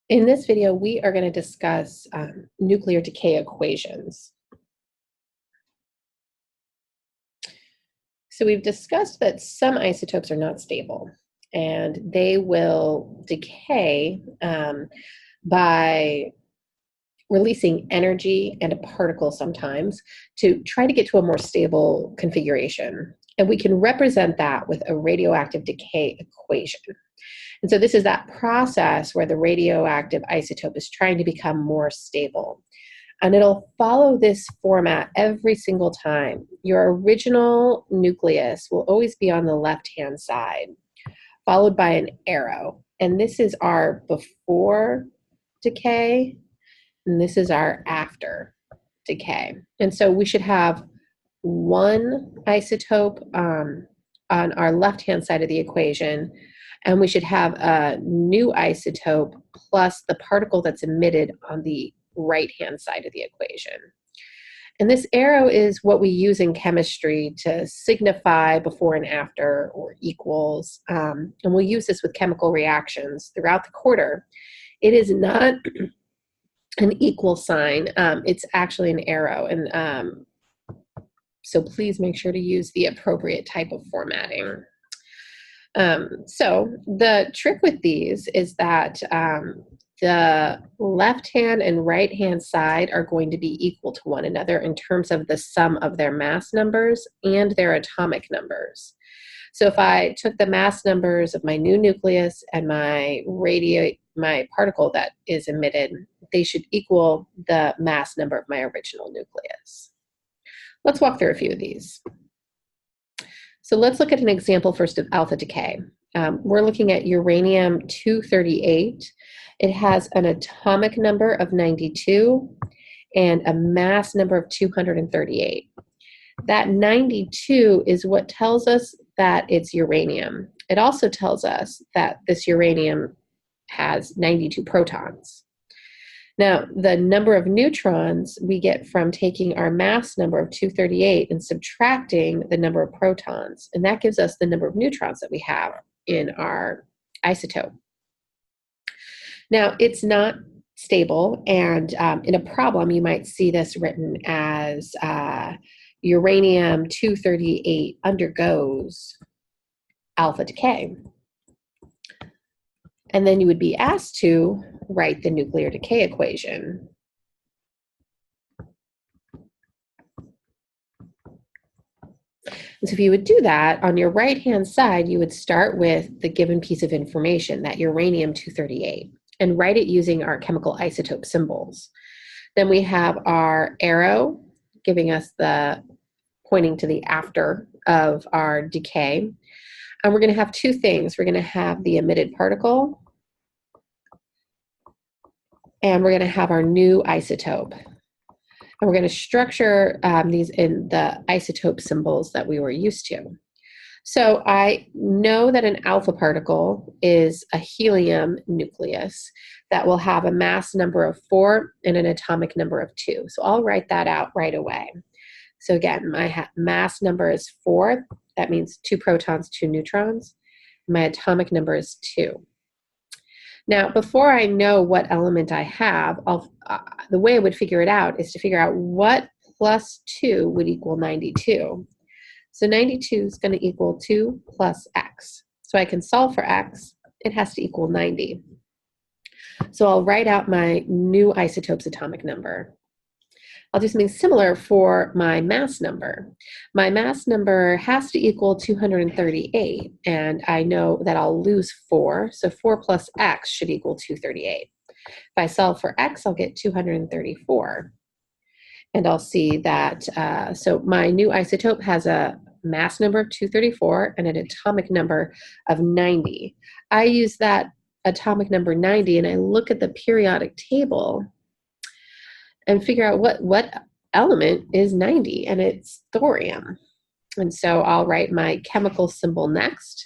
In this video, we are going to discuss nuclear decay equations. So we've discussed that some isotopes are not stable, and they will decay by releasing energy and a particle sometimes to try to get to a more stable configuration. And we can represent that with a radioactive decay equation. And so this is that process where the radioactive isotope is trying to become more stable. And it'll follow this format every single time. Your original nucleus will always be on the left-hand side, followed by an arrow. And this is our before decay, and this is our after decay. And so we should have one isotope on our left-hand side of the equation, and we should have a new isotope plus the particle that's emitted on the right-hand side of the equation. And this arrow is what we use in chemistry to signify before and after or equals. And we'll use this with chemical reactions throughout the quarter. It is not an equal sign. It's actually an arrow. And so please make sure to use the appropriate type of formatting. So the trick with these is that the left-hand and right-hand side are going to be equal to one another in terms of the sum of their mass numbers and their atomic numbers. So if I took the mass numbers of my new nucleus and my particle that is emitted, they should equal the mass number of my original nucleus. Let's walk through a few of these. So let's look at an example first of alpha decay. We're looking at uranium-238. It has an atomic number of 92 and a mass number of 238. That 92 is what tells us that it's uranium. It also tells us that this uranium has 92 protons. Now, the number of neutrons we get from taking our mass number of 238 and subtracting the number of protons, and that gives us the number of neutrons that we have in our isotope. Now, it's not stable, and in a problem, you might see this written as uranium-238 undergoes alpha decay. And then you would be asked to write the nuclear decay equation. And so if you would do that, on your right-hand side, you would start with the given piece of information, that uranium-238, and write it using our chemical isotope symbols. Then we have our arrow giving us the pointing to the after of our decay. And we're going to have two things. We're going to have the emitted particle, and we're going to have our new isotope. And we're going to structure these in the isotope symbols that we were used to. So I know that an alpha particle is a helium nucleus that will have a mass number of 4 and an atomic number of 2. So I'll write that out right away. So again, my mass number is 4. That means 2 protons, 2 neutrons. My atomic number is 2. Now, before I know what element I have, the way I would figure it out is to figure out what plus 2 would equal 92. So 92 is going to equal 2 plus x. So I can solve for x. It has to equal 90. So I'll write out my new isotope's atomic number. I'll do something similar for my mass number. My mass number has to equal 238, and I know that I'll lose 4, so 4 plus x should equal 238. If I solve for x, I'll get 234. And I'll see that, so my new isotope has a mass number of 234 and an atomic number of 90. I use that atomic number 90 and I look at the periodic table and figure out what element is 90, and it's thorium. And so I'll write my chemical symbol next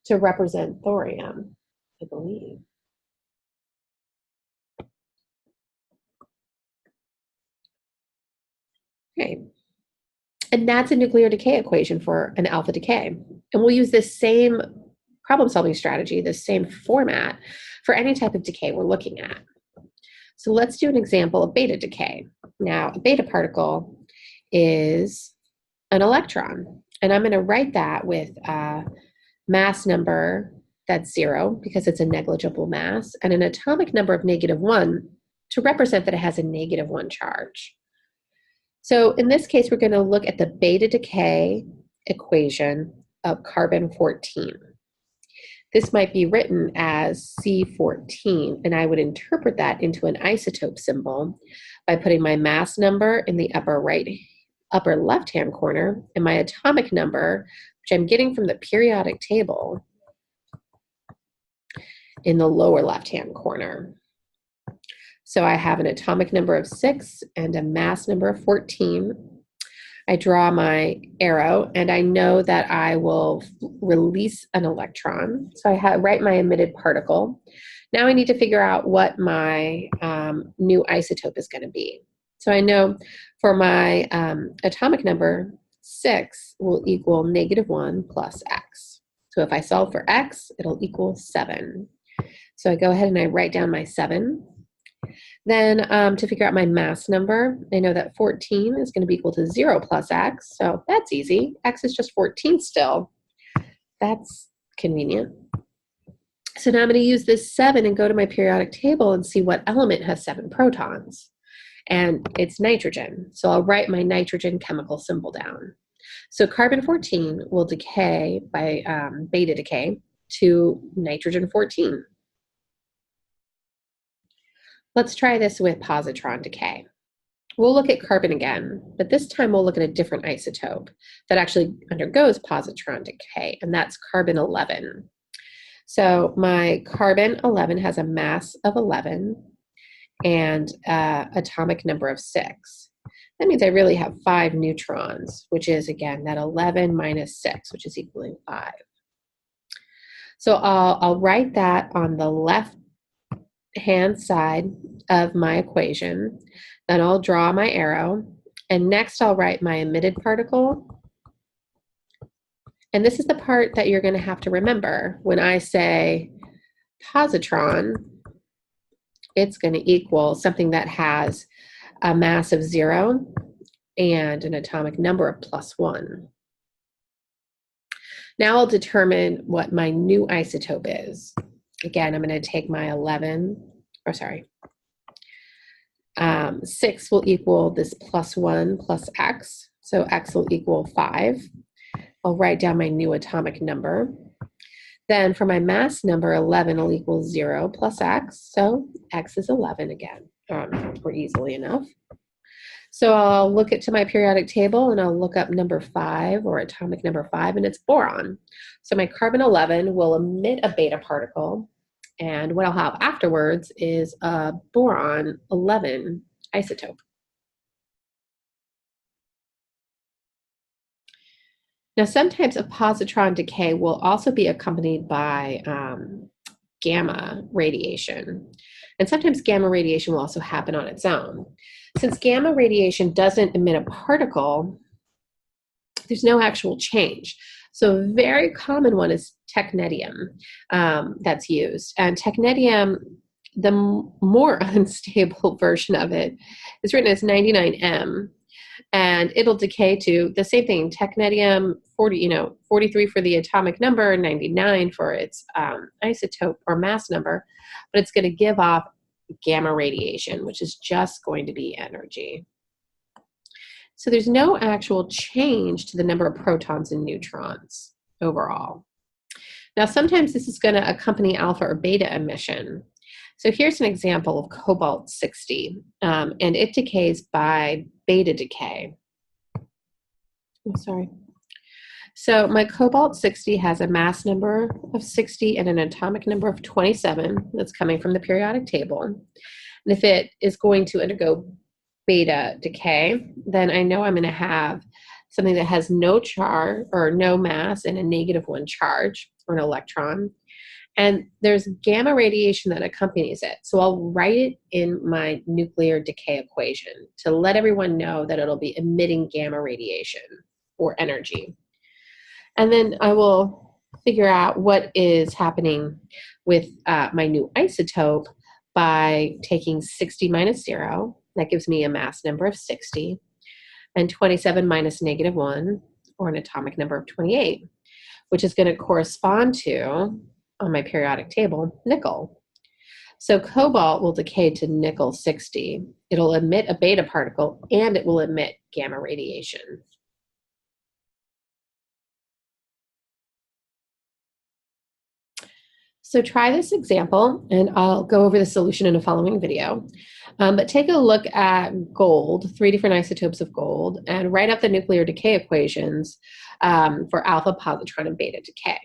to represent thorium, I believe. Okay. And that's a nuclear decay equation for an alpha decay. And we'll use this same problem-solving strategy, the same format for any type of decay we're looking at. So let's do an example of beta decay. Now, a beta particle is an electron, and I'm going to write that with a mass number that's 0 because it's a negligible mass, and an atomic number of -1 to represent that it has a -1 charge. So in this case, we're going to look at the beta decay equation of carbon-14. This might be written as C14, and I would interpret that into an isotope symbol by putting my mass number in the upper left-hand corner and my atomic number, which I'm getting from the periodic table, in the lower left-hand corner. So I have an atomic number of 6 and a mass number of 14. I draw my arrow, and I know that I will release an electron. So I write my emitted particle. Now I need to figure out what my new isotope is going to be. So I know for my atomic number, 6 will equal -1 plus x. So if I solve for x, it'll equal 7. So I go ahead and I write down my 7. Then to figure out my mass number, I know that 14 is going to be equal to 0 plus x, so that's easy. X is just 14 still. That's convenient. So now I'm going to use this 7 and go to my periodic table and see what element has 7 protons. And it's nitrogen, so I'll write my nitrogen chemical symbol down. So carbon-14 will decay by beta decay to nitrogen-14. Let's try this with positron decay. We'll look at carbon again, but this time we'll look at a different isotope that actually undergoes positron decay, and that's carbon-11. So my carbon-11 has a mass of 11 and atomic number of 6. That means I really have 5 neutrons, which is, again, that 11 minus 6, which is equaling 5. So I'll write that on the left-hand side of my equation. Then I'll draw my arrow, and next I'll write my emitted particle. And this is the part that you're going to have to remember. When I say positron, it's going to equal something that has a mass of 0 and an atomic number of +1. Now I'll determine what my new isotope is. Again, I'm going to take my 6 will equal this +1 plus x, so x will equal 5. I'll write down my new atomic number. Then for my mass number, 11 will equal 0 plus x, so x is 11 again, or easily enough. So I'll look to my periodic table and I'll look up number 5, or atomic number 5, and it's boron. So my carbon-11 will emit a beta particle, and what I'll have afterwards is a boron-11 isotope. Now, sometimes a positron decay will also be accompanied by gamma radiation. And sometimes gamma radiation will also happen on its own. Since gamma radiation doesn't emit a particle, there's no actual change. So a very common one is technetium that's used. And technetium, the more unstable version of it, is written as 99M. And it'll decay to the same thing, technetium 43 for the atomic number, 99 for its isotope or mass number, but it's going to give off gamma radiation, which is just going to be energy. So there's no actual change to the number of protons and neutrons overall. Now, sometimes this is going to accompany alpha or beta emission. So here's an example of cobalt-60, and it decays by beta decay. I'm sorry. So my cobalt-60 has a mass number of 60 and an atomic number of 27 that's coming from the periodic table. And if it is going to undergo beta decay, then I know I'm going to have something that has no charge or no mass and a -1 charge, or an electron. And there's gamma radiation that accompanies it. So I'll write it in my nuclear decay equation to let everyone know that it'll be emitting gamma radiation or energy. And then I will figure out what is happening with my new isotope by taking 60 minus 0. That gives me a mass number of 60. And 27 minus -1, or an atomic number of 28, which is going to correspond to, on my periodic table, nickel. So cobalt will decay to nickel 60. It'll emit a beta particle, and it will emit gamma radiation. So try this example, and I'll go over the solution in a following video. But take a look at gold, 3 different isotopes of gold, and write out the nuclear decay equations for alpha, positron, and beta decay.